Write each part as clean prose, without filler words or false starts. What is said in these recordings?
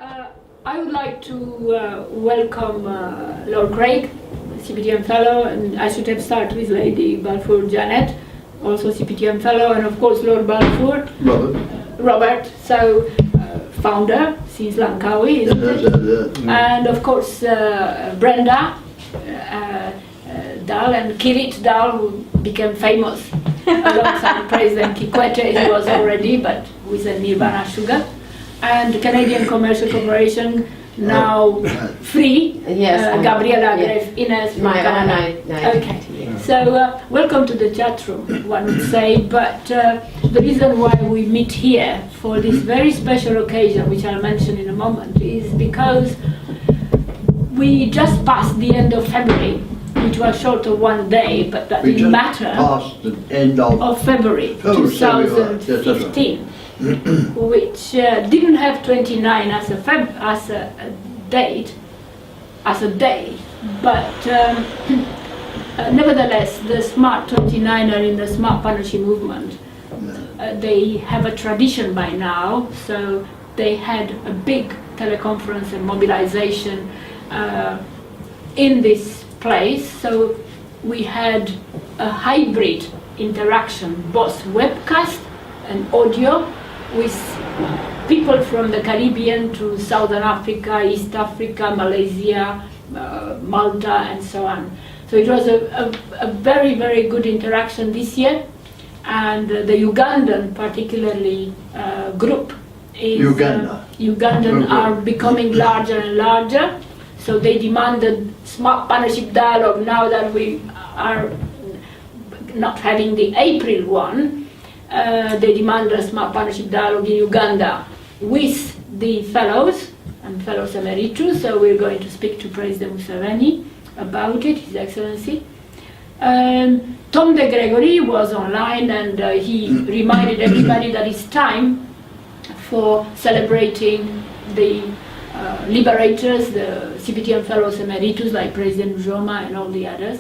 I would like to welcome Lord Craig, CPTM Fellow, and I should have started with Lady Balfour Janet, also CPTM Fellow, and of course Lord Balfour. Robert, so founder since Langkawi, isn't it? And of course Brenda Dahl and Kirit Dahl, who became famous alongside President Kikwete. He was already, but with a Nirvana Sugar. And Canadian Commercial Corporation, now free. Yes, Gabriela yes. Gref Ines from My Canada. own Okay, so welcome to the chat room, one would say, but the reason why we meet here for this very special occasion, which I'll mention in a moment, is because we just passed the end of February, which was short of one day, but that didn't matter, Past the end of February Oh, so we were. Yes, that's right. 2015. Which didn't have 29 as a date, as a day, but nevertheless, the Smart 29 are in the Smart Partnership movement. They have a tradition by now, so they had a big teleconference and mobilization in this place. So we had a hybrid interaction, both webcast and audio, with people from the Caribbean to Southern Africa, East Africa, Malaysia, Malta, and so on. So it was a very, very good interaction this year. And the Ugandan, particularly, group is... Ugandan are becoming larger and larger. So they demanded Smart Partnership Dialogue now that we are not having the April one. They demand a Smart Partnership Dialogue in Uganda with the fellows and fellows emeritus, so we're going to speak to President Museveni about it, His Excellency. Tom de Gregory was online and he reminded everybody that it's time for celebrating the liberators, the CPTM fellows emeritus like President Joma and all the others.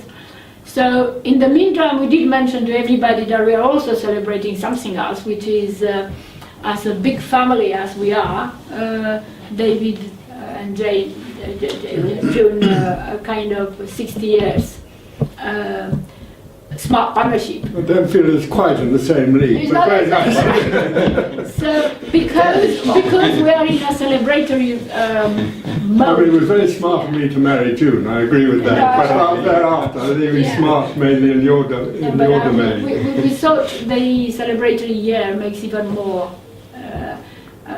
So in the meantime, we did mention to everybody that we are also celebrating something else, which is, as a big family as we are, David and June, kind of 60 years Smart Partnership. I don't feel it's quite in the same league, It's but not very the nice. So because we are in a celebratory I mean, it was mode. very smart of me to marry June, I agree with that. Yeah. But out thereafter, I think it was Yeah. smart mainly in your, domain. We thought the celebratory year makes even more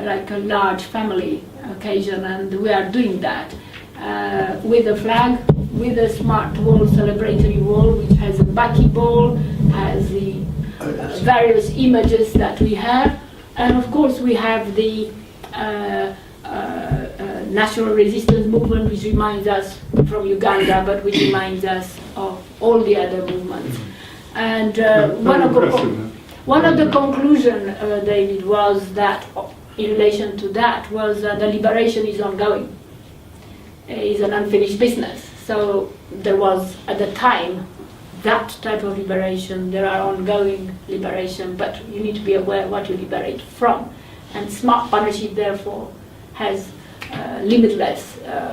like a large family occasion, and we are doing that with a flag, with a smart wall, celebratory wall, which has a bucky ball, has the various images that we have, and of course we have the National Resistance Movement, which reminds us from Uganda, but which reminds us of all the other movements. And one of the conclusions, David, was that in relation to that was that the liberation is ongoing. It's an unfinished business. So there was at the time that type of liberation. There are ongoing liberation, but you need to be aware what you liberate from. And Smart Partnership therefore has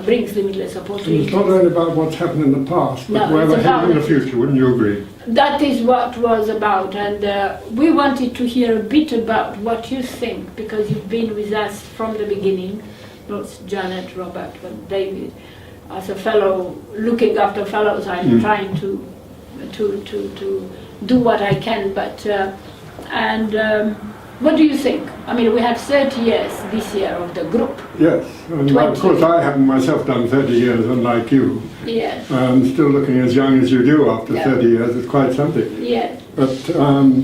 brings limitless opportunities. It's not only about what's happened in the past, but No, where it's we're heading in about- the future, wouldn't you agree? That is what was about, and we wanted to hear a bit about what you think, because you've been with us from the beginning, both Janet, Robert, and David. As a fellow looking after fellows, I'm trying to do what I can, but what do you think? I mean, we have 30 years this year of the group. Yes, and 20. of course I haven't myself done 30 years, unlike you. Yes, I'm still looking as young as you do after Yeah. 30 years, it's quite something. yes, But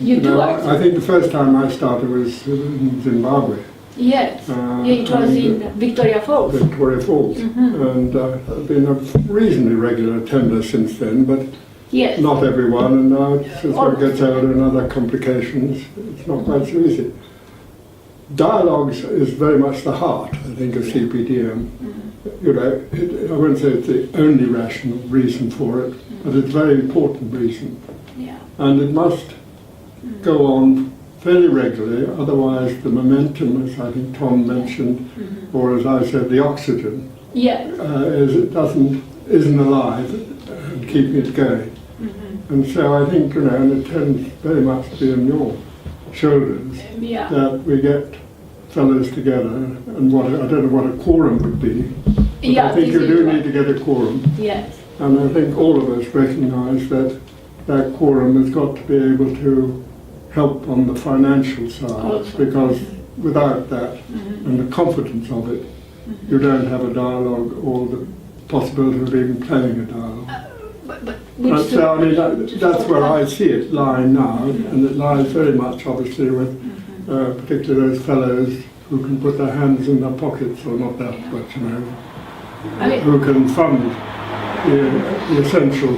You do, I think the first time I started was in Zimbabwe, yes. It was in Victoria Falls. Victoria Falls, and I've been a reasonably regular attender since then, but Yes, not everyone, and now as one gets older and other complications, it's not quite so easy. Dialogues is very much the heart, I think, of CPTM. You know, I wouldn't say it's the only rational reason for it, but it's a very important reason. yeah. And it must go on fairly regularly. Otherwise, the momentum, as I think Tom mentioned, or as I said, the oxygen, Yeah. isn't alive and keeping it going. And so I think, and it tends very much to be on your shoulders, Yeah. that we get fellows together, and I don't know what a quorum would be, but Yeah, I think you this do is need to get a quorum. Yes. And I think all of us recognise that that quorum has got to be able to help on the financial side, Also. because without that and the confidence of it, you don't have a dialogue or the possibility of even playing a dialogue. But But I mean, that's where I see it lying now, and it lies very much, obviously, with particularly those fellows who can put their hands in their pockets, or not that, but I mean, who can fund the essential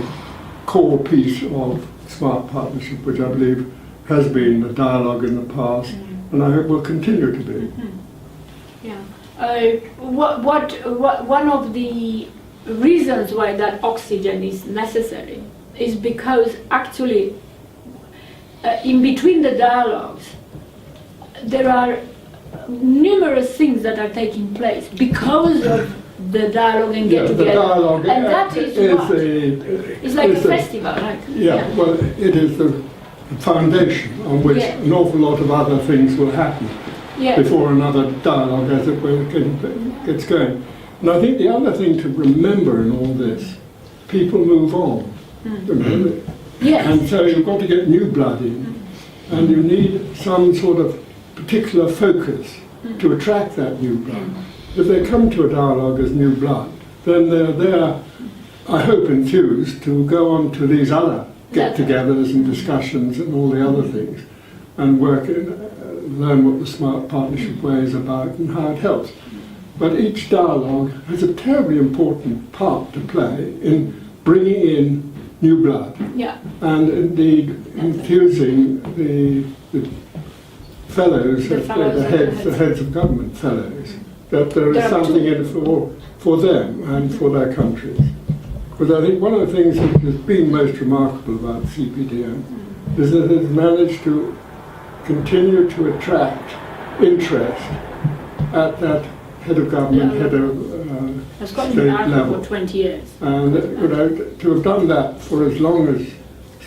core piece of Smart Partnership, which I believe has been the dialogue in the past, and I hope will continue to be. yeah. One of the reasons why that oxygen is necessary is because actually in between the dialogues there are numerous things that are taking place because of the dialogue and get The together. dialogue And that is what? It's like a festival, right? Well, it is the foundation on which Yeah. an awful lot of other things will happen Yeah. before another dialogue, as it were, gets going. And I think the other thing to remember in all this, people move on. You know? Yes. And so you've got to get new blood in, and you need some sort of particular focus to attract that new blood. If they come to a dialogue as new blood, then they're there, I hope, enthused to go on to these other get-togethers and discussions and all the other things, and work in, learn what the Smart Partnership Way is about and how it helps. But each dialogue has a terribly important part to play in bringing in new blood, Yeah. and indeed enthusing the fellows, The fellows the heads of government fellows, that there is There are something two. in for them and for their countries. Because I think one of the things that has been most remarkable about CPDM is that it has managed to continue to attract interest at that head of government, Yeah. head of It's got state been out level. for 20 years. And to have done that for as long as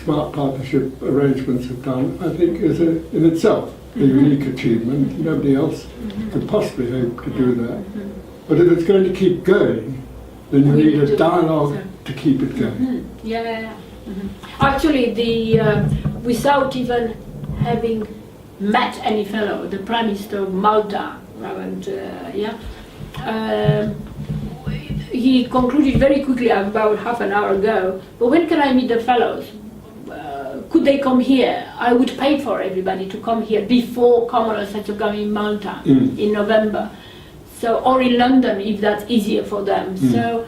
Smart Partnership arrangements have done, I think is in itself a unique achievement. Nobody else could possibly hope to do that. But if it's going to keep going, then you We need need a to- dialogue to keep it going. Yeah. Actually, without even having met any fellow, the Prime Minister of Malta, he concluded very quickly about half an hour ago, but when can I meet the fellows? Could they come here? I would pay for everybody to come here before Commonwealth had to come in Malta in November. So, or in London if that's easier for them. So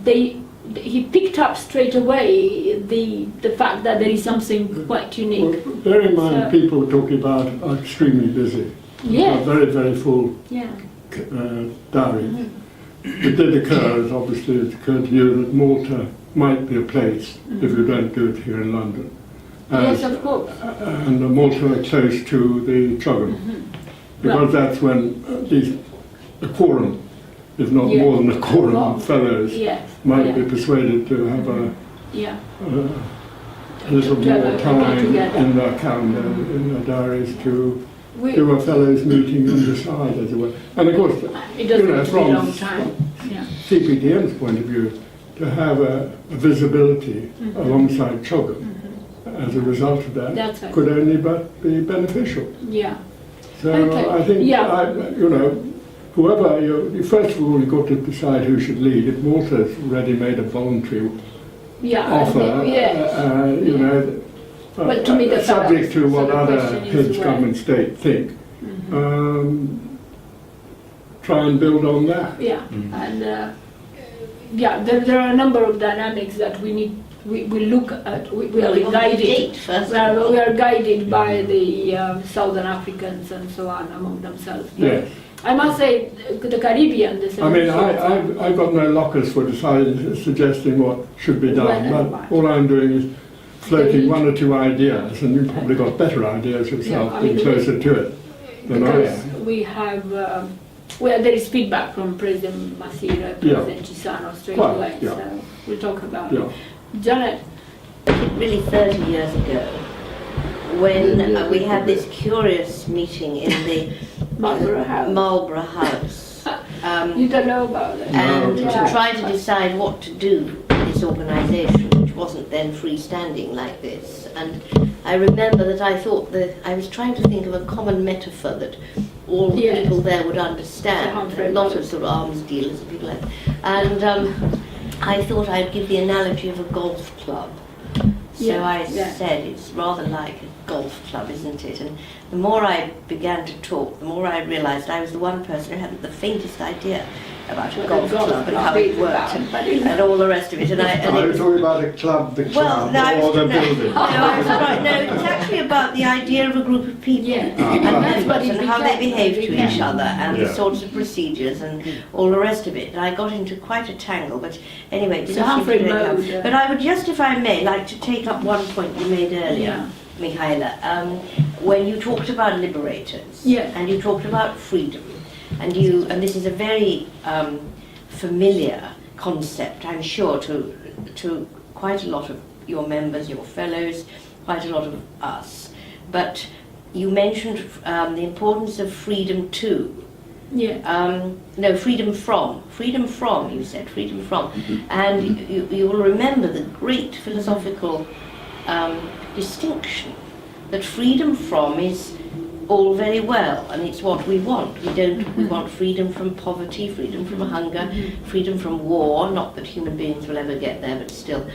he picked up straight away the fact that there is something quite unique. Well, bear in mind, So- people we're talking about are extremely busy. Yes. Are very, very full Yeah. diaries. It did occur, as obviously it occurred to you, that Malta might be a place if you don't do it here in London. Yes, of course. And Malta are close to the Chogam, because that's when at least a quorum, if not Yeah. more than a quorum Well, of fellows, Yes. might yeah. be persuaded to have Yeah. a little To have more a time get-together. in their calendar, in their diaries to We, do a fellows meeting and decide, as it were. And of course, it doesn't have to be a from long time. Yeah. CPDM's point of view, to have a visibility alongside Chogam as a result of that That's right. could only but be beneficial. Yeah. So Okay, I think, yeah. whoever, first of all, you've got to decide who should lead. If Malta's already made a voluntary Yeah. offer, Yes. But to me the subject to fellows, what so the other question is heads when. government state think, try and build on that. Yeah. And there are a number of dynamics that we need. We look at. We are guided. Well, we are guided by the Southern Africans and so on among themselves. Yes. I must say, the Caribbean. The I mean, Caribbean- I've got no lockers for suggesting what should be done, Well, but all I'm doing is floating one or two ideas, and you've probably got better ideas yourself, Yeah, I mean, being closer to it than I because am. we have, well, there is feedback from President Masira, President Chisano straight Quite, away, yeah. so we'll talk about Yeah. it. Janet, Really 30 years ago, when Yeah, we had this curious meeting in the Marlborough House. Marlborough House, You don't know about it? and Yeah. to try to decide what to do with this organisation, which wasn't then freestanding like this. And I remember that I thought that I was trying to think of a common metaphor that all the Yes. people there would understand. So Humphrey A lot of Bogart. sort of arms dealers and people like that. And I thought I'd give the analogy of a golf club. So Yeah, I yeah. said it's rather like a golf club, isn't it? And the more I began to talk, the more I realised I was the one person who hadn't the faintest idea about a What a golf golf club and club how it is worked about, but it- and all the rest of it. And Are it you was, talking about a club, the well, club, no, I or was, the no, building? no, I was right. No, it's actually about the idea of a group of people Yeah. and That's what members it and how they became. behave to Yeah. each other and the Yeah. sorts of procedures and all the rest of it. And I got into quite a tangle, but anyway, it So didn't seem Humphrey to break up. Bogart, But I would just, if I may, like to take up one point you made earlier. Yeah. Michaela, when you talked about liberators Yes. and you talked about freedom, and this is a very familiar concept, I'm sure, to quite a lot of your members, your fellows, quite a lot of us. But you mentioned the importance of freedom too. Yeah. No, freedom from, you said, freedom from. And you will remember the great philosophical distinction that freedom from is all very well, and it's what we want. We want freedom from poverty, freedom from hunger, freedom from war, not that human beings will ever get there, but still,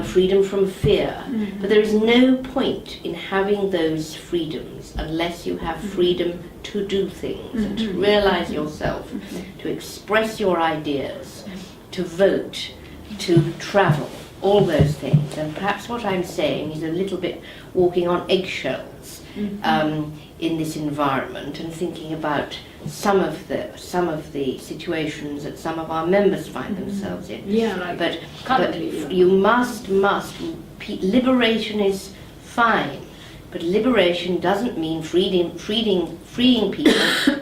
freedom from fear. But there is no point in having those freedoms unless you have freedom to do things and to realize yourself, to express your ideas, to vote, to travel, all those things. And perhaps what I'm saying is a little bit walking on eggshells in this environment and thinking about some of the situations that some of our members find themselves in. Yeah, like But currently, yeah. you must, liberation is fine, but liberation doesn't mean freeing people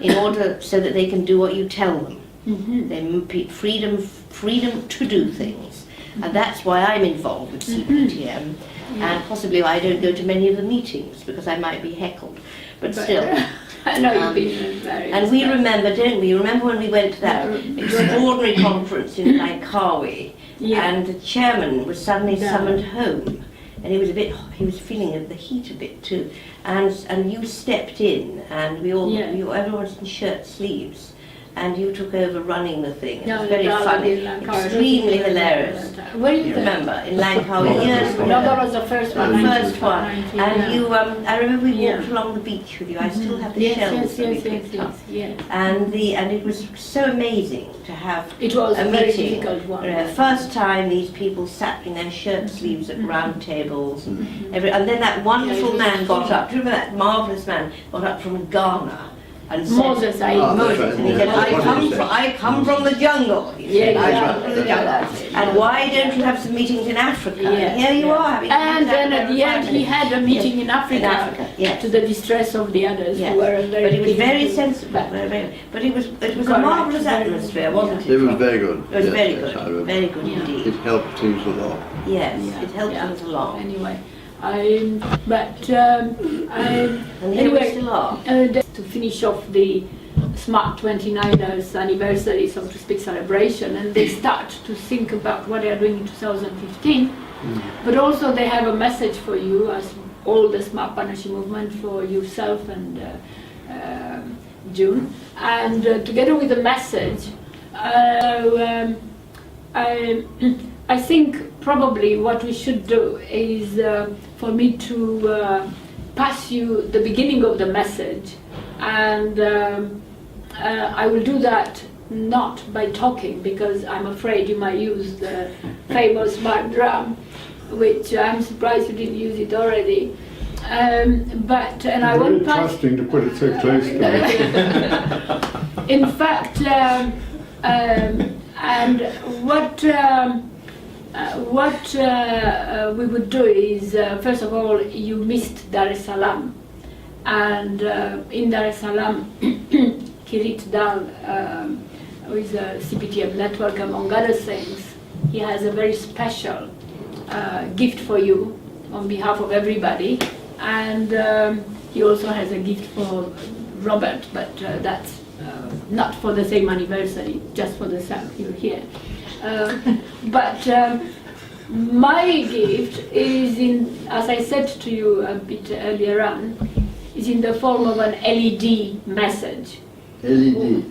in order so that they can do what you tell them. Freedom to do things. And that's why I'm involved with CPTM, and possibly I don't go to many of the meetings because I might be heckled, but still. I know you've been very. And we remember, don't we? Remember when we went to that extraordinary conference in Langkawi, Yeah. and the chairman was suddenly Yeah. summoned home, and he was feeling the heat a bit too, and you stepped in, and everyone was in shirt sleeves, and you took over running the thing. It was very funny, extremely hilarious. Where you You remember in Langkawi years ago? No, that was the first one. The first one, 19, and yeah. you. I remember we walked Yeah. along the beach with you. I still have the Yes, shells that we yes, picked up. yes. And it was so amazing to have It was a a very meeting. difficult one. First time these people sat in their shirt sleeves at round tables, and then that wonderful Yeah, it was man got up. Do you remember that marvelous man got up from Ghana and said, Moses, I Oh, Moses, that's right. and he said, Yeah. What did he say? I come from the jungle. He said, Yeah, I yeah. come from the jungle. And why don't you have some meetings in Africa? Yeah, And here you yeah. are having. And then at the end, he had a meeting Yes. in Africa, In Africa, yes. to the distress of the others Yes. who were very. But it was very keen to- sensible. But it was a Correct. marvellous Very atmosphere, good. wasn't it? It was very good. It was Yes, very yes, good. I remember. Very good Yeah. indeed. It helped things a lot. Yes, Yeah, it helped yeah. things along. Anyway, And here we anyway, still are. to finish off the Smart 29ers anniversary, so to speak, celebration, and they start to think about what they are doing in 2015, but also they have a message for you as all the Smart Partnership movement, for yourself and June, and together with the message, I think probably what we should do is for me to pass you the beginning of the message, and I will do that not by talking, because I'm afraid you might use the famous Mark drum, which I'm surprised you didn't use it already. But and I Very won't pass. trusting to put it so close to me. In fact, and what What we would do is, first of all, you missed Dar es Salaam. And in Dar es Salaam, Kirit Dal, who is a CPTM network, among other things, he has a very special gift for you on behalf of everybody. And he also has a gift for Robert, but that's not for the same anniversary, just for the self you're here. But my gift is in, as I said to you a bit earlier on, is in the form of an LED message. LED.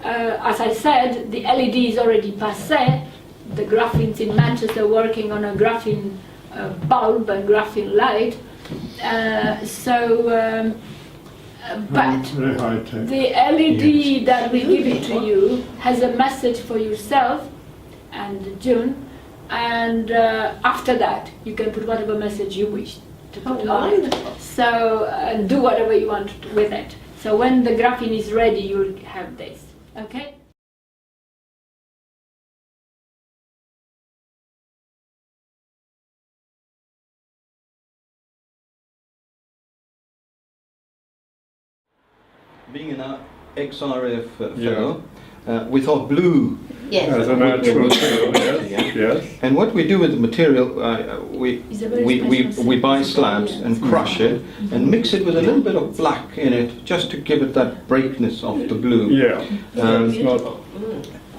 As I said, the LED is already passé. The graphenes in Manchester working on a graphene bulb and graphene light. But Very high tech. the LED that we give it to you has a message for yourself and June, and after that you can put whatever message you wish to put on it. wonderful. So do whatever you want with it. So when the graphene is ready, you'll have this. Okay? Being an ex-RAF fellow, we thought blue. Yes. As a natural material, yes. Yes. And what we do with the material, It's a very we special buy thing. slabs and crush it and mix it with a little bit of black in it, just to give it that breakness of the blue. Yeah. Um, It's not.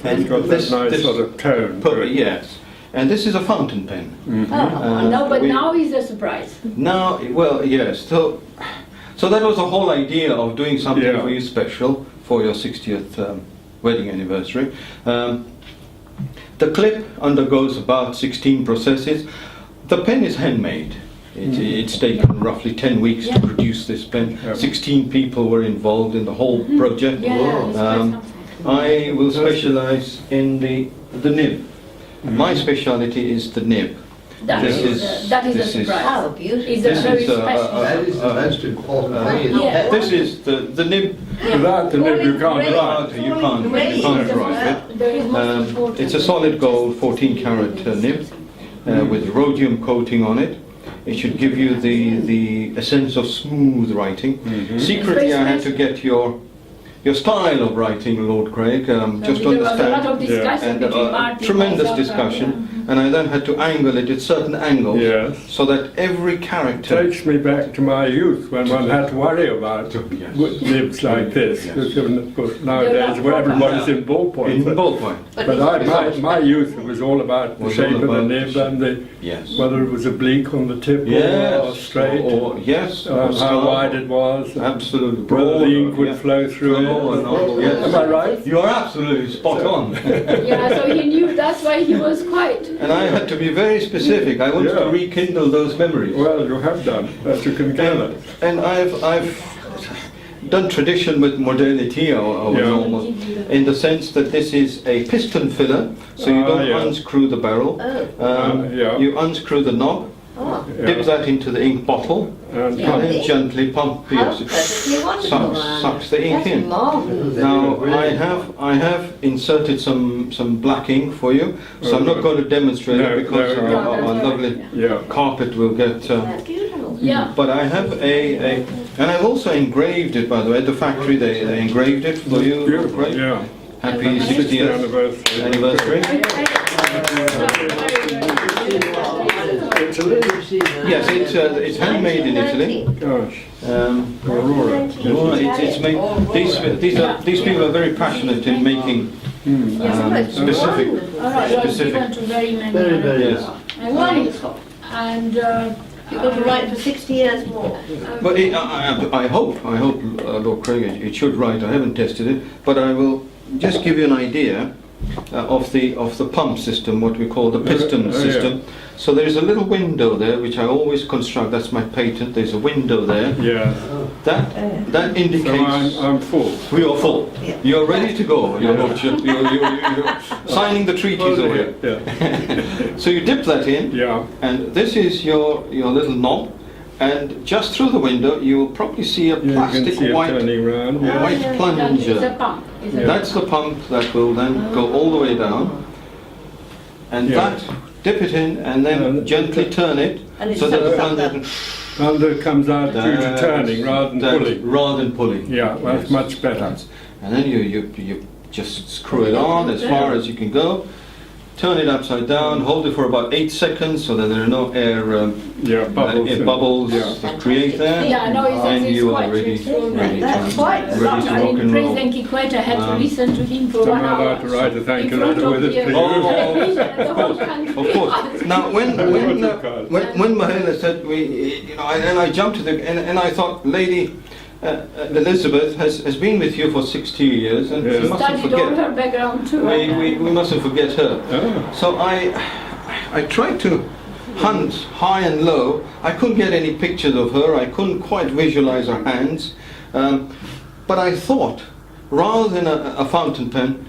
It's got that nice sort of tone. to it. Yes. And this is a fountain pen. Oh, No, but we- now is a surprise. Now, well, yes. So that was the whole idea of doing something Yeah. for you special for your 60th wedding anniversary. The clip undergoes about 16 processes. The pen is handmade. It's taken roughly 10 weeks Yeah. to produce this pen. Yeah. 16 people were involved in the whole project. Yeah, it's quite Um, something. I will specialize in the nib. My speciality is the nib. That this is is- that is a this is- surprise. How beautiful. It's a This very is, special. That is the most important thing. isn't Yeah. it? This is the nib. Without the nib, you can't Great. write. You can't write it. It's a solid gold 14 karat nib with rhodium coating on it. It should give you the sense of smooth writing. Secretly, I had to get your style of writing, Lord Craig, just to There was a lot understand. of discussion And between Martin tremendous myself, discussion, and I then had to angle it at certain angles Yes. so that every character. Takes me back to my youth when one had to worry about Yes. nibs like this. Yes. Because of course nowadays where everybody's in ballpoint. In But, ballpoint. my youth it was all about the Was shape all of the about nib the and the, Yes. whether it was oblique on the tip or straight, Or yes. or how star. wide it was, Absolutely. whether the broad, ink would yeah. flow through Flow it. and all, yes. Am I right? You are absolutely spot on. Yeah, so he knew that's why he was quite. And I had to be very specific. I wanted to Yeah. rekindle those memories. Well, you have done, as you can gather. And I've done tradition with modernity or Yeah. normal, in the sense that this is a piston filler, so you don't yeah. unscrew the barrel. Oh, Yeah. You unscrew the knob, oh. dip that into the ink bottle, And Yeah. and then gently pump the How perfectly wonderful. sucks the ink That's in. marvellous. Now I have inserted some black ink for you, so I'm not going to demonstrate No, it because no, no. our lovely yeah. carpet will get. That's beautiful. Yeah. But I have and I've also engraved it, by the way. At the factory they engraved it for you. Beautiful, Great. yeah. Happy 60th 60th anniversary. It's a little Yes, it's handmade in Italy. Gosh, Aurora. It's made. These people are very passionate in making specific. All right, you are Specific. given to very many. Very, very Yes. Wonderful. And You've got to write for 60 years more. But I hope, Lord Craig, it should write. I haven't tested it, but I will just give you an idea of the pump system, what we call the piston yeah. system. So there's a little window there, which I always construct. That's my patent. There's a window there. yeah. That So indicates I'm full. we are full. Yeah. You're ready to go. You're signing the treaties away. Yeah. So you dip that in, Yeah. and this is your little knob, And just through the window, you will probably see a Yeah, you can plastic see it white turning round. white Yeah. It's a plunger. pump. It's a That's the pump that will then go all the way down, and Yeah. that dip it in and then And- gently turn it And it so that the sucks up plunger And it comes out due to turning rather than pulling. Rather than pulling. Yeah, that's Yes. much better. And then you just screw it on as far as you can go. Turn it upside down, hold it for about 8 seconds so that there are no air Yeah, bubbles. and- bubbles Yeah. that create there. Yeah, no, And it's you are quite ready, straightforward. ready, That's to, quite ready to I rock mean, and roll. President Kikwete had to Um, listen to him for 1 Someone hour. allowed to write a thank you in front letter of with it the, for you. television, the whole country. Of course. Now, when Mahela said and I jumped to and I thought, Lady Elizabeth has been with you for 60 years, and Yes. we mustn't Studied all forget. her background too. We mustn't forget her. Oh. So I tried to hunt high and low. I couldn't get any pictures of her. I couldn't quite visualize her hands. But I thought, rather than a fountain pen,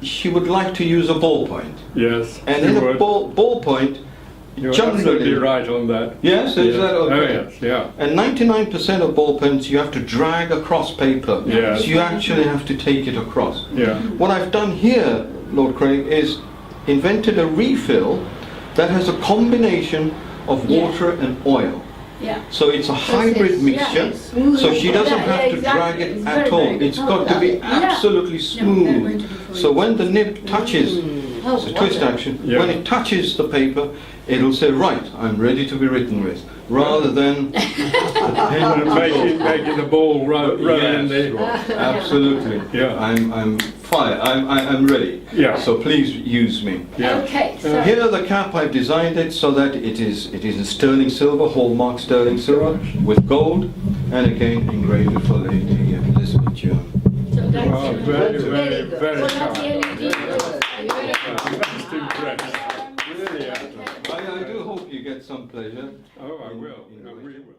she would like to use a ballpoint. Yes, And you in a would. ballpoint, You're generally- absolutely right on that. yes, is Yeah. that okay? Oh, yes, yeah. And 99% of ballpens you have to drag across paper. Yeah. So you actually have to take it across. Yeah. What I've done here, Lord Craig, is invented a refill that has a combination of Yeah. water and oil. Yeah. So it's a hybrid mixture. it's smooth. So she doesn't Yeah, have to exactly. drag it It's at very, all. very good. It's got to be Yeah. absolutely smooth. So when the nib touches, Oh, it's a twist wonderful. action, Yeah. when it touches the paper, it'll say, right, I'm ready to be written with. Rather than Making the ball roll in the... Yes, absolutely. Yeah. I'm fine. I'm ready. Yeah. So please use me. Yeah. Okay, so Here the cap, I've designed it so that it is in sterling silver, hallmark sterling silver, with gold, and again engraved for Lady Elizabeth Joan. so that's Oh, very, very, good. very so that's the kind. LED. Just impressed. Really, yeah. I do hope you get some pleasure. Oh, I will. In No, we will.